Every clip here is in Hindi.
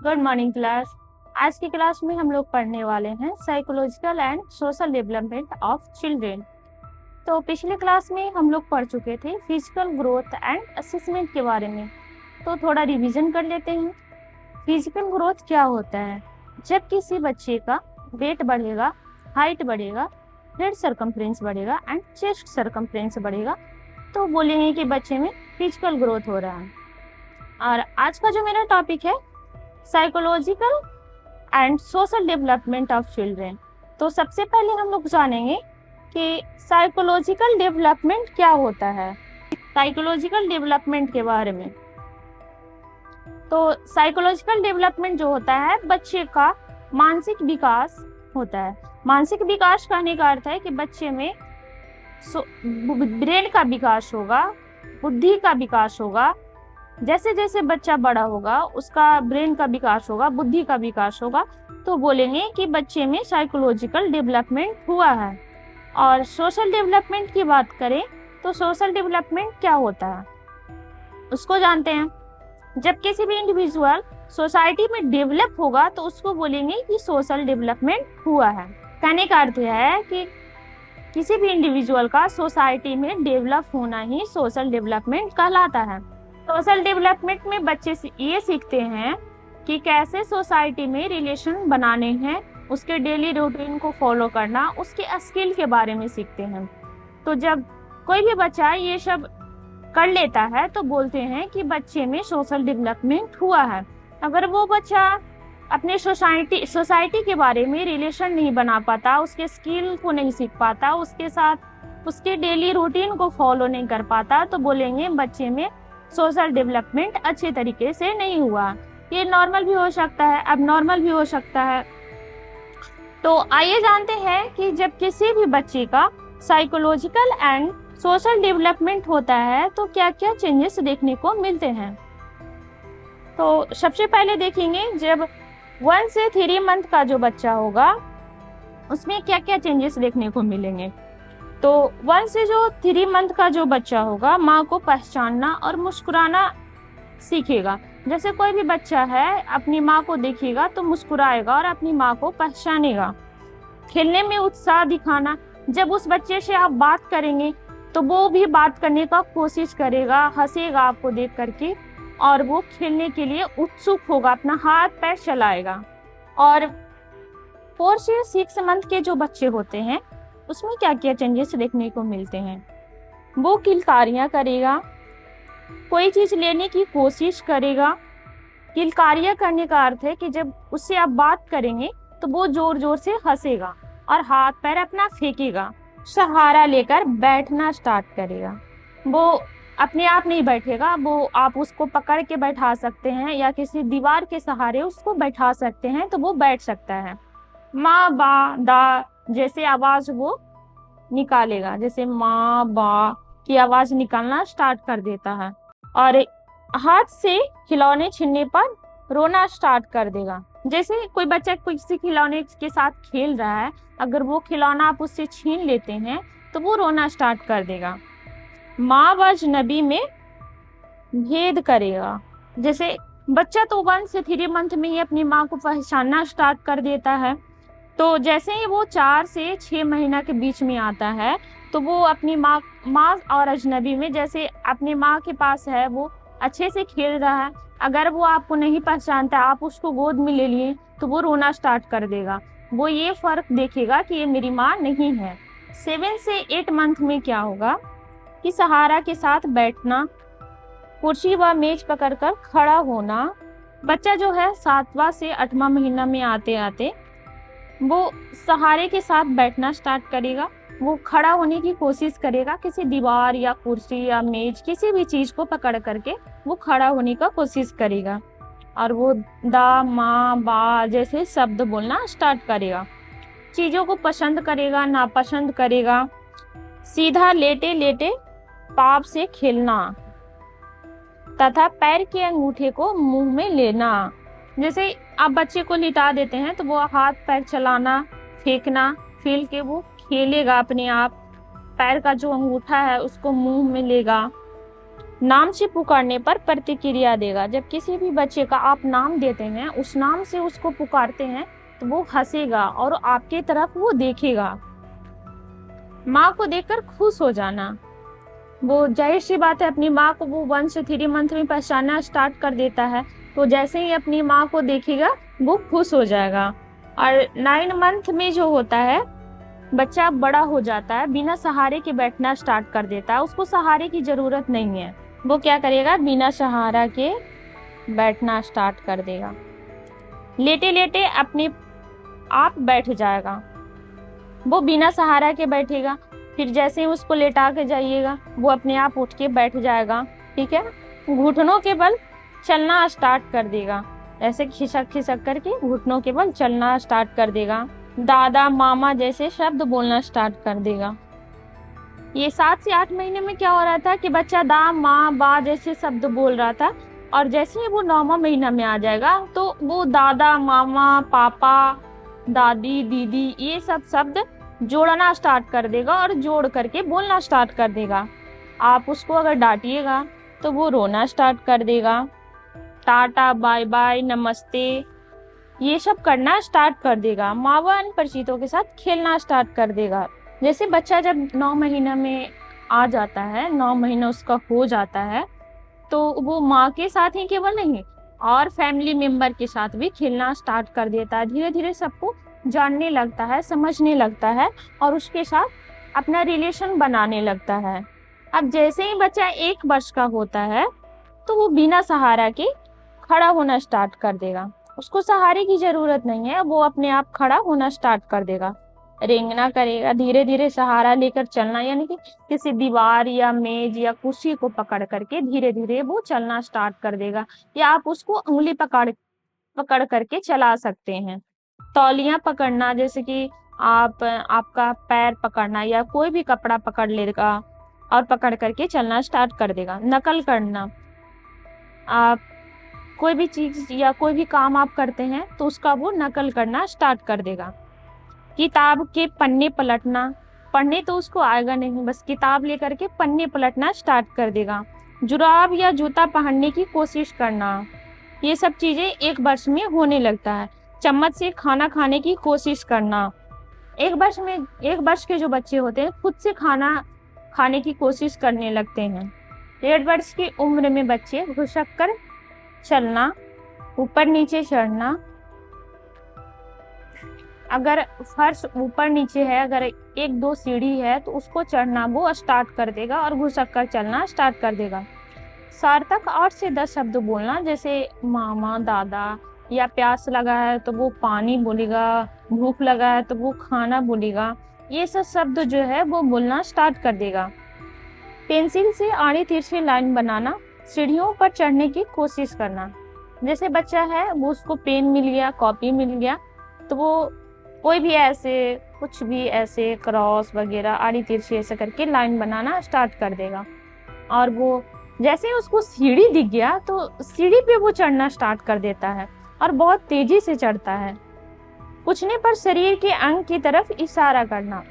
Good morning class. आज की क्लास में हम लोग पढ़ने वाले हैं psychological and social development of children. तो पिछले क्लास में हम लोग पढ़ चुके थे फिजिकल ग्रोथ एंड असेसमेंट के बारे में। तो थोड़ा रिवीजन कर लेते हैं। फिजिकल ग्रोथ क्या होता है? जब किसी बच्चे का वेट बढ़ेगा, हाइट बढ़ेगा, हेड सरकमफ्रेंस बढ़ेगा एंड चेस्ट सरकमफ्रेंस बढ़ेगा, तो बोलेंगे कि बच्चे में फिजिकल ग्रोथ हो रहा है। और आज का जो मेरा टॉपिक है psychological and social development of children. तो सबसे पहले हम लोग जानेंगे कि साइकोलॉजिकल डेवलपमेंट क्या होता है। साइकोलॉजिकल डेवलपमेंट के बारे में, तो साइकोलॉजिकल डेवलपमेंट जो होता है बच्चे का मानसिक विकास होता है। मानसिक विकास कहने का अर्थ है कि बच्चे में ब्रेन का विकास होगा, बुद्धि का विकास होगा। जैसे जैसे बच्चा बड़ा होगा उसका ब्रेन का विकास होगा, बुद्धि का विकास होगा, तो बोलेंगे कि बच्चे में साइकोलॉजिकल डेवलपमेंट हुआ है। और सोशल डेवलपमेंट की बात करें तो सोशल डेवलपमेंट क्या होता है उसको जानते हैं। जब किसी भी इंडिविजुअल सोसाइटी में डेवलप होगा तो उसको बोलेंगे कि सोशल डेवलपमेंट हुआ है। कहने का अर्थ है कि किसी भी इंडिविजुअल का सोसाइटी में डेवलप होना ही सोशल डेवलपमेंट कहलाता है। सोशल डेवलपमेंट में बच्चे ये सीखते हैं कि कैसे सोसाइटी में रिलेशन बनाने हैं, उसके डेली रूटीन को फॉलो करना, उसके स्किल के बारे में सीखते हैं। तो जब कोई भी बच्चा ये सब कर लेता है तो बोलते हैं कि बच्चे में सोशल डेवलपमेंट हुआ है। अगर वो बच्चा अपने सोसाइटी के बारे में रिलेशन नहीं बना पाता, उसके स्किल को नहीं सीख पाता, उसके साथ उसके डेली रूटीन को फॉलो नहीं कर पाता, तो बोलेंगे बच्चे में सोशल डेवलपमेंट अच्छे तरीके से नहीं हुआ। ये नॉर्मल भी हो सकता है, अबनॉर्मल भी हो सकता है। तो आइए जानते हैं कि जब किसी भी बच्चे का साइकोलॉजिकल एंड सोशल डेवलपमेंट होता है तो क्या क्या चेंजेस देखने को मिलते हैं। तो सबसे पहले देखेंगे जब 1 से 3 मंथ का जो बच्चा होगा उसमें क्या क्या चेंजेस देखने को मिलेंगे। तो 1 से जो 3 मंथ का जो बच्चा होगा माँ को पहचानना और मुस्कुराना सीखेगा। जैसे कोई भी बच्चा है अपनी माँ को देखेगा तो मुस्कुराएगा और अपनी माँ को पहचानेगा। खेलने में उत्साह दिखाना, जब उस बच्चे से आप बात करेंगे तो वो भी बात करने का कोशिश करेगा, हंसेगा आपको देख करके और वो खेलने के लिए उत्सुक होगा, अपना हाथ पैर चलाएगा। और 4 से 6 मंथ के जो बच्चे होते हैं उसमें क्या क्या चेंजेस देखने को मिलते हैं। वो किलकारियां करेगा, कोई चीज लेने की कोशिश करेगा। किलकारियां करने का अर्थ है कि जब उससे आप बात करेंगे तो वो जोर जोर से हंसेगा और हाथ पैर अपना फेंकेगा, सहारा लेकर बैठना स्टार्ट करेगा। वो अपने आप नहीं बैठेगा, वो आप उसको पकड़ के बैठा सकते हैं या किसी दीवार के सहारे उसको बैठा सकते हैं तो वो बैठ सकता है। माँ बा दा जैसे आवाज वो निकालेगा, जैसे माँ बा की आवाज निकालना स्टार्ट कर देता है। और हाथ से खिलौने छीनने पर रोना स्टार्ट कर देगा। जैसे कोई बच्चा किसी खिलौने के साथ खेल रहा है, अगर वो खिलौना आप उससे छीन लेते हैं तो वो रोना स्टार्ट कर देगा। माँ व अजनबी में भेद करेगा। जैसे बच्चा तो 1 से 3 मंथ में ही अपनी माँ को पहचानना स्टार्ट कर देता है, तो जैसे ही वो 4 से 6 महीना के बीच में आता है तो वो अपनी माँ और अजनबी में, जैसे अपनी माँ के पास है वो अच्छे से खेल रहा है, अगर वो आपको नहीं पहचानता, आप उसको गोद में ले लिए तो वो रोना स्टार्ट कर देगा। वो ये फर्क देखेगा कि ये मेरी माँ नहीं है। 7 से 8 मंथ में क्या होगा कि सहारा के साथ बैठना, कुर्सी व मेज पकड़कर खड़ा होना। बच्चा जो है 7वां से 8वां महीना में आते आते वो सहारे के साथ बैठना स्टार्ट करेगा। वो खड़ा होने की कोशिश करेगा, किसी दीवार या कुर्सी या मेज किसी भी चीज को पकड़ करके वो खड़ा होने का कोशिश करेगा। और वो दा माँ बा जैसे शब्द बोलना स्टार्ट करेगा। चीजों को पसंद करेगा, नापसंद करेगा। सीधा लेटे लेटे पाप से खेलना तथा पैर के अंगूठे को मुंह में लेना। जैसे आप बच्चे को लिटा देते हैं तो वो हाथ पैर चलाना, फेंकना, फील के वो खेलेगा अपने आप, पैर का जो अंगूठा है उसको मुंह में लेगा। नाम से पुकारने पर प्रतिक्रिया देगा। जब किसी भी बच्चे का आप नाम देते हैं, उस नाम से उसको पुकारते हैं, तो वो हंसेगा और आपके तरफ वो देखेगा। माँ को देखकर खुश हो जाना, वो जाहिर सी बात है अपनी माँ को वो 1 से 3 मंथ में पहचानना स्टार्ट कर देता है, तो जैसे ही अपनी माँ को देखेगा वो खुश हो जाएगा। और 9 मंथ में जो होता है, बच्चा बड़ा हो जाता है, बिना सहारे के बैठना स्टार्ट कर देता है, उसको सहारे की जरूरत नहीं है। वो क्या करेगा, बिना सहारा के बैठना स्टार्ट कर देगा। लेटे लेटे अपने आप बैठ जाएगा, वो बिना सहारा के बैठेगा। फिर जैसे ही उसको लेटा के जाइएगा, वो अपने आप उठ के बैठ जाएगा। ठीक है, घुटनों के बल चलना स्टार्ट कर देगा, ऐसे खिसक खिसक करके घुटनों के बल चलना स्टार्ट कर देगा। दादा मामा जैसे शब्द बोलना स्टार्ट कर देगा। ये 7 से 8 महीने में क्या हो रहा था कि बच्चा दा माँ बा जैसे शब्द बोल रहा था, और जैसे ही वो 9वां महीना में आ जाएगा तो वो दादा मामा पापा दादी दीदी ये सब शब्द जोड़ना स्टार्ट कर देगा और जोड़ करके बोलना स्टार्ट कर देगा। आप उसको अगर डांटिएगा तो वो रोना स्टार्ट कर देगा। टाटा बाय बाय नमस्ते ये सब करना स्टार्ट कर देगा। माँ व अन्य परिचितों के साथ खेलना स्टार्ट कर देगा। जैसे बच्चा जब 9 महीना में आ जाता है, 9 महीना उसका हो जाता है, तो वो माँ के साथ ही केवल नहीं और फैमिली मेंबर के साथ भी खेलना स्टार्ट कर देता है। धीरे धीरे सबको जानने लगता है, समझने लगता है और उसके साथ अपना रिलेशन बनाने लगता है। अब जैसे ही बच्चा 1 वर्ष का होता है तो वो बिना सहारा के खड़ा होना स्टार्ट कर देगा। उसको सहारे की जरूरत नहीं है, वो अपने आप खड़ा होना स्टार्ट कर देगा, रेंगना करेगा। धीरे धीरे सहारा लेकर चलना, यानी कि किसी दीवार या मेज या कुर्सी को पकड़ करके धीरे धीरे वो चलना स्टार्ट कर देगा, या आप उसको उंगली पकड़ करके चला सकते हैं। तौलियां पकड़ना, जैसे कि आपका पैर पकड़ना या कोई भी कपड़ा पकड़ लेगा और पकड़ करके चलना स्टार्ट कर देगा। नकल करना, आप कोई भी चीज या कोई भी काम आप करते हैं तो उसका वो नकल करना स्टार्ट कर देगा। किताब के पन्ने पलटना, पढ़ने तो उसको आएगा नहीं, बस किताब लेकर के पन्ने पलटना स्टार्ट कर देगा। जुराब या जूता पहनने की कोशिश करना, ये सब चीजें 1 वर्ष में होने लगता है। चम्मच से खाना खाने की कोशिश करना, 1 वर्ष के जो बच्चे होते हैं खुद से खाना खाने की कोशिश करने लगते हैं। 1.5 वर्ष की उम्र में बच्चे घुसक कर चलना, ऊपर नीचे चढ़ना, अगर फर्श ऊपर नीचे है, अगर 1-2 सीढ़ी है तो उसको चढ़ना वो स्टार्ट कर देगा और घुसक कर चलना स्टार्ट कर देगा। सार्थक 8 से 10 शब्द बोलना, जैसे मामा दादा, या प्यास लगा है तो वो पानी बोलेगा, भूख लगा है तो वो खाना बोलेगा, ये सब शब्द जो है वो बोलना स्टार्ट कर देगा। पेंसिल से आड़ी तिरछी लाइन बनाना, सीढ़ियों पर चढ़ने की कोशिश करना, जैसे बच्चा है वो उसको पेन मिल गया, कॉपी मिल गया, तो वो कोई भी ऐसे कुछ भी ऐसे क्रॉस वगैरह आड़ी तिरछी ऐसे करके लाइन बनाना स्टार्ट कर देगा। और वो जैसे उसको सीढ़ी दिख गया तो सीढ़ी पे वो चढ़ना स्टार्ट कर देता है और बहुत तेजी से चढ़ता है। पूछने पर शरीर के अंग की तरफ इशारा करना,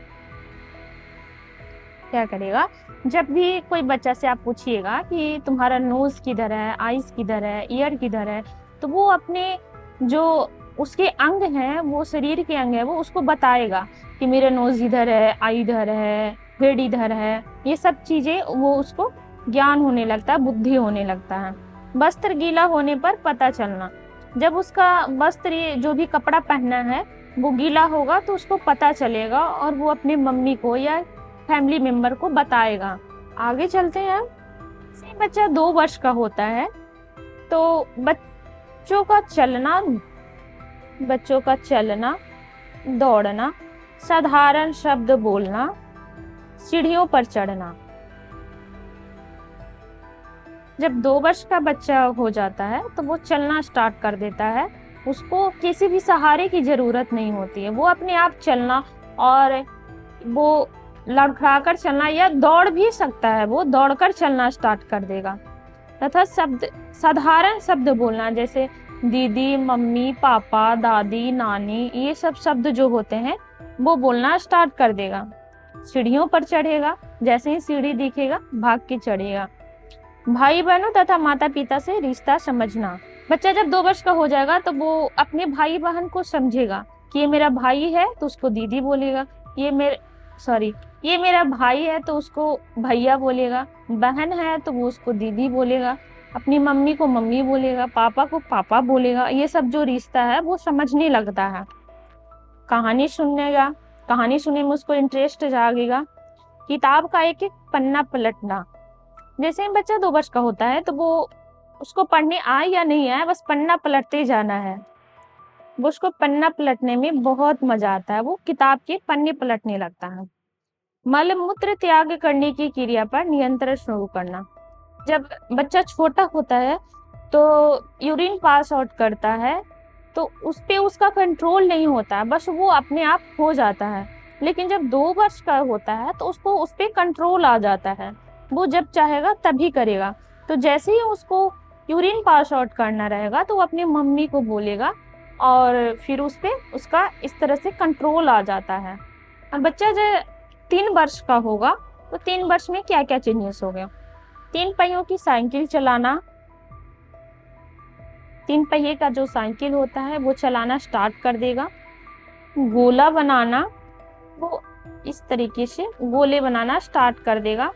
क्या करेगा, जब भी कोई बच्चा से आप पूछिएगा कि तुम्हारा नोज किधर है, आईज किधर है, ईयर किधर है, तो वो अपने जो उसके अंग हैं, वो शरीर के अंग है, वो उसको बताएगा कि मेरा नोज इधर है, आई इधर है, हेड इधर है। ये सब चीजें वो उसको ज्ञान होने लगता है, बुद्धि होने लगता है। वस्त्र गीला होने पर पता चलना, जब उसका वस्त्र जो भी कपड़ा पहना है वो गीला होगा तो उसको पता चलेगा और वो अपने मम्मी को या फैमिली मेंबर को बताएगा। आगे चलते हैं। बच्चा 2 वर्ष का होता है तो बच्चों का चलना, दौड़ना, साधारण शब्द बोलना, सीढ़ियों पर चढ़ना। जब 2 वर्ष का बच्चा हो जाता है तो वो चलना स्टार्ट कर देता है, उसको किसी भी सहारे की जरूरत नहीं होती है, वो अपने आप चलना, और वो लड़खड़ाकर चलना या दौड़ भी सकता है, वो दौड़कर चलना स्टार्ट कर देगा। तथा साधारण शब्द बोलना, जैसे दीदी, मम्मी, पापा, दादी, नानी, ये सब शब्द जो होते हैं वो बोलना स्टार्ट कर देगा। सीढ़ियों पर चढ़ेगा, जैसे ही सीढ़ी दिखेगा भाग के चढ़ेगा। भाई बहनों तथा माता पिता से रिश्ता समझना। बच्चा जब 2 वर्ष का हो जाएगा तो वो अपने भाई बहन को समझेगा कि ये मेरा भाई है तो उसको दीदी बोलेगा, ये मेरे सॉरी ये मेरा भाई है तो उसको भैया बोलेगा, बहन है तो वो उसको दीदी बोलेगा, अपनी मम्मी को मम्मी बोलेगा, पापा को पापा बोलेगा। ये सब जो रिश्ता है वो समझने लगता है। कहानी सुनेगा, कहानी सुनने में उसको इंटरेस्ट जागेगा। किताब का एक एक पन्ना पलटना। जैसे ही बच्चा 2 वर्ष का होता है तो वो उसको पढ़ने आए या नहीं आए बस पन्ना पलटते जाना है। वो उसको पन्ना पलटने में बहुत मजा आता है, वो किताब के पन्ने पलटने लगता है। मल मूत्र त्याग करने की क्रिया पर नियंत्रण शुरू करना। जब बच्चा छोटा होता है तो यूरिन पास आउट करता है तो उस पे उसका कंट्रोल नहीं होता है, बस वो अपने आप हो जाता है। लेकिन जब 2 वर्ष का होता है तो उसको उस पे कंट्रोल आ जाता है, वो जब चाहेगा तभी करेगा। तो जैसे ही उसको यूरिन पास आउट करना रहेगा तो वो अपनी मम्मी को बोलेगा और फिर उस पे उसका इस तरह से कंट्रोल आ जाता है। और बच्चा जब 3 वर्ष का होगा तो 3 वर्ष में क्या क्या चेंजेस हो गया। 3 पहियों की साइकिल चलाना, 3 पहिए का जो साइकिल होता है वो चलाना स्टार्ट कर देगा। गोला बनाना, वो इस तरीके से गोले बनाना स्टार्ट कर देगा।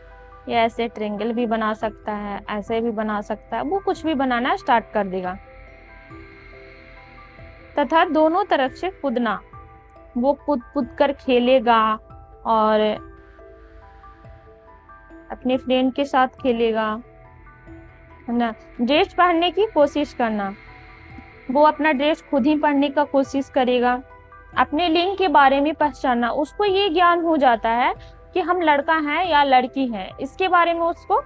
या ऐसे ट्रेंगल भी बना सकता है, ऐसे भी बना सकता है, वो कुछ भी बनाना स्टार्ट कर देगा। तथा दोनों तरफ से कूदना, वो कूद कूद कर खेलेगा और अपने फ्रेंड के साथ खेलेगा, है ना। ड्रेस पहनने की कोशिश करना, वो अपना ड्रेस खुद ही पहनने का कोशिश करेगा। अपने लिंग के बारे में पहचानना, उसको ये ज्ञान हो जाता है कि हम लड़का हैं या लड़की हैं, इसके बारे में उसको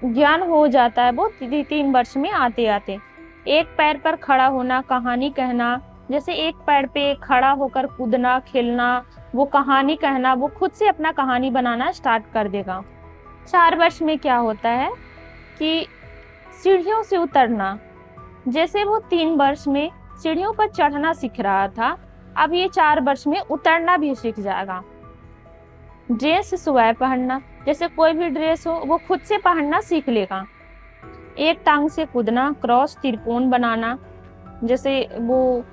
ज्ञान हो जाता है वो 3 वर्ष में आते आते। एक पैर पर खड़ा होना, कहानी कहना, जैसे एक पैर पे खड़ा होकर कूदना, खेलना, वो कहानी कहना, वो खुद से अपना कहानी बनाना स्टार्ट कर देगा। 4 वर्ष में क्या होता है कि सीढ़ियों से उतरना, जैसे वो 3 वर्ष में सीढ़ियों पर चढ़ना सीख रहा था, अब ये 4 वर्ष में उतरना भी सीख जाएगा। ड्रेस स्वयं पहनना, जैसे कोई भी ड्रेस हो वो खुद से पहनना सीख लेगा। एक टांग से कूदना, क्रॉस त्रिकोण बनाना, जैसे वो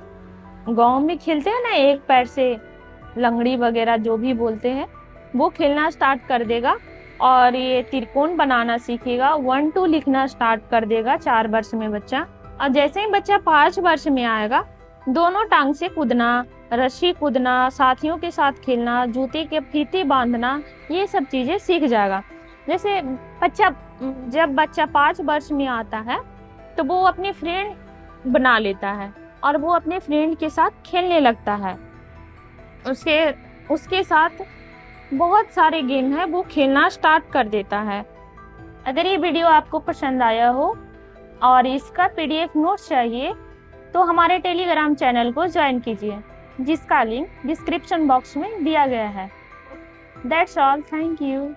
गांव में खेलते हैं ना एक पैर से, लंगड़ी वगैरह जो भी बोलते हैं, वो खेलना स्टार्ट कर देगा और ये त्रिकोण बनाना सीखेगा। 1 2 लिखना स्टार्ट कर देगा 4 वर्ष में बच्चा। और जैसे ही बच्चा 5 वर्ष में आएगा, दोनों टांग से कूदना, रस्सी कूदना, साथियों के साथ खेलना, जूते के फीते बांधना, ये सब चीजें सीख जाएगा। जैसे जब बच्चा 5 वर्ष में आता है तो वो अपने फ्रेंड बना लेता है और वो अपने फ्रेंड के साथ खेलने लगता है। उसके साथ बहुत सारे गेम है वो खेलना स्टार्ट कर देता है। अगर ये वीडियो आपको पसंद आया हो और इसका PDF नोट्स चाहिए तो हमारे टेलीग्राम चैनल को ज्वाइन कीजिए, जिसका लिंक डिस्क्रिप्शन बॉक्स में दिया गया है। That's all, thank you.